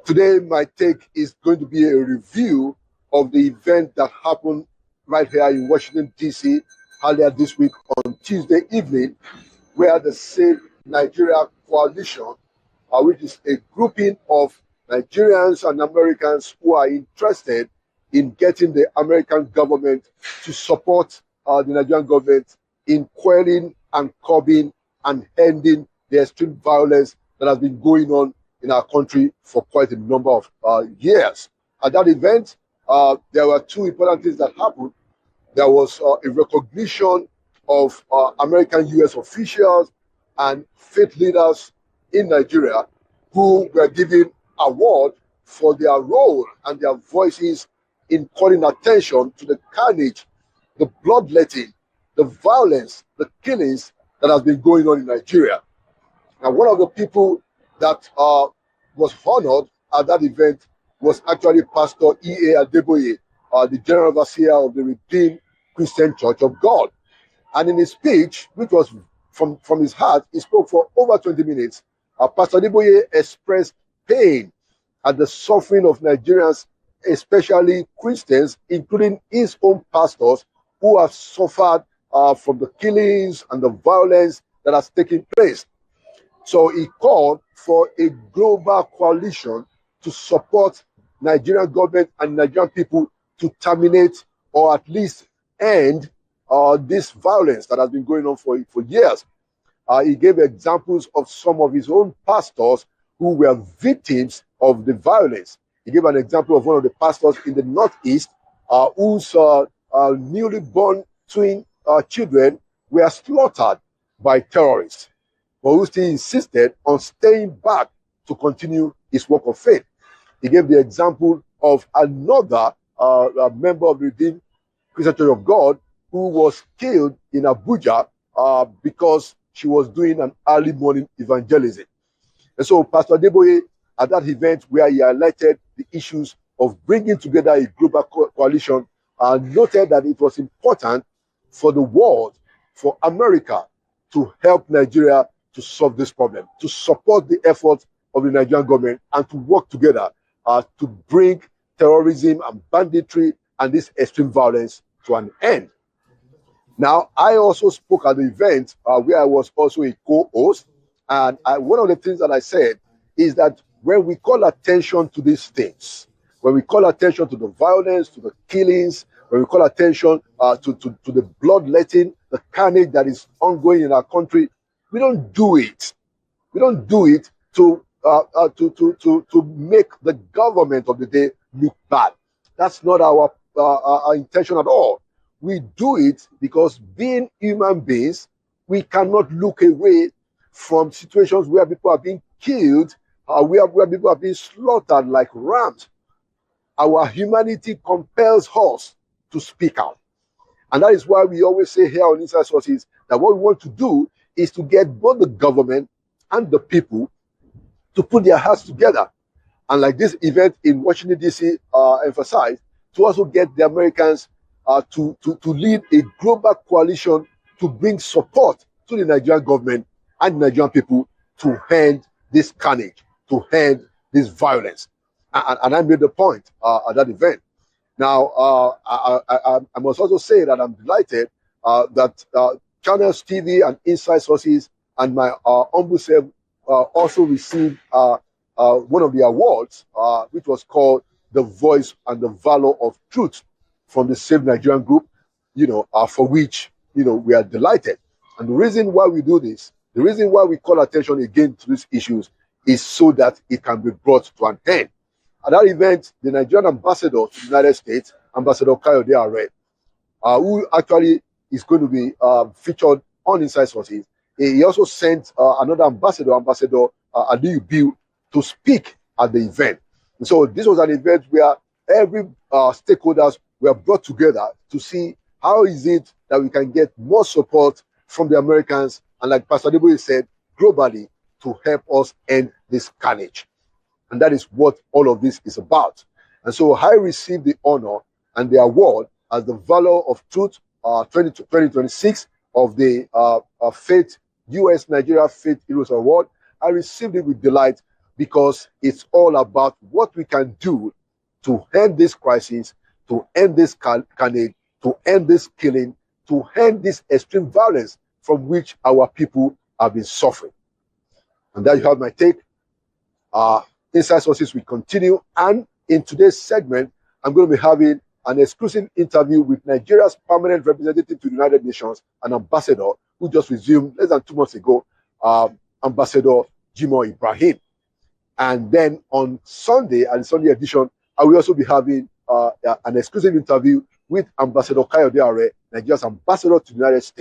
Today, my take is going to be a review of the event that happened right here in Washington, D.C. earlier this week on Tuesday evening, where the Save Nigeria Coalition, which is a grouping of Nigerians and Americans who are interested in getting the American government to support the Nigerian government in quelling and curbing and ending the extreme violence that has been going on in our country for quite a number of years. At that event, there were two important things that happened. There was a recognition of American U.S. officials and faith leaders in Nigeria who were given award for their role and their voices in calling attention to the carnage, the bloodletting, the violence, the killings that has been going on in Nigeria. And one of the people that was honored at that event was actually Pastor E.A. Adeboye, the General Overseer of the Redeemed Christian Church of God. And in his speech, which was from his heart, he spoke for over 20 minutes. Pastor Adeboye expressed pain at the suffering of Nigerians, especially Christians, including his own pastors, who have suffered from the killings and the violence that has taken place. So he called for a global coalition to support Nigerian government and Nigerian people to terminate or at least end this violence that has been going on for years. He gave examples of some of his own pastors who were victims of the violence. He gave an example of one of the pastors in the Northeast whose newly born twin children were slaughtered by terrorists, but who still insisted on staying back to continue his work of faith. He gave the example of another member of the Redeemed Christian Church of God who was killed in Abuja because she was doing an early morning evangelism. And so Pastor Adeboye, at that event where he highlighted the issues of bringing together a global coalition, noted that it was important for the world, for America, to help Nigeria to solve this problem, to support the efforts of the Nigerian government, and to work together to bring terrorism and banditry and this extreme violence to an end. Now, I also spoke at the event where I was also a co-host, and one of the things that I said is that when we call attention to these things, when we call attention to the violence, to the killings, when we call attention to the bloodletting, the carnage that is ongoing in our country, we don't do it. We don't do it to make the government of the day look bad. That's not our intention at all. We do it because, being human beings, we cannot look away from situations where people are being killed, where people are being slaughtered like rams. Our humanity compels us to speak out. And that is why we always say here on Inside Sources that what we want to do is to get both the government and the people to put their hearts together. And like this event in Washington, D.C. Emphasized, to also get the Americans to lead a global coalition to bring support to the Nigerian government and the Nigerian people to end this carnage, to end this violence. And I made the point at that event. Now, I must also say that I'm delighted that Channels TV and Inside Sources and my humble self also received one of the awards, which was called the Voice and the Valor of Truth from the Save Nigerian Group, for which, we are delighted. And the reason why we do this, the reason why we call attention again to these issues is so that it can be brought to an end. At that event, the Nigerian ambassador to the United States, Ambassador Kayode Are, who actually is going to be featured on Inside Sources, he also sent another ambassador, Ambassador Aliyu Bill, to speak at the event. And so this was an event where every stakeholders were brought together to see how is it that we can get more support from the Americans, and like Pastor Adeboye said, globally, to help us end this carnage. And that is what all of this is about. And so I received the honor and the award as the Valor of Truth 2026 of the Faith U.S. Nigeria Faith Heroes Award. I received it with delight because it's all about what we can do to end this crisis, to end this carnage, to end this killing, to end this extreme violence from which our people have been suffering. And there you have my take. Inside Sources will continue, and in today's segment, I'm going to be having an exclusive interview with Nigeria's permanent representative to the United Nations, an ambassador who just resumed less than 2 months ago, Ambassador Jimoh Ibrahim. And then on Sunday, at the Sunday edition, I will also be having an exclusive interview with Ambassador Kayode Are, Nigeria's ambassador to the United States.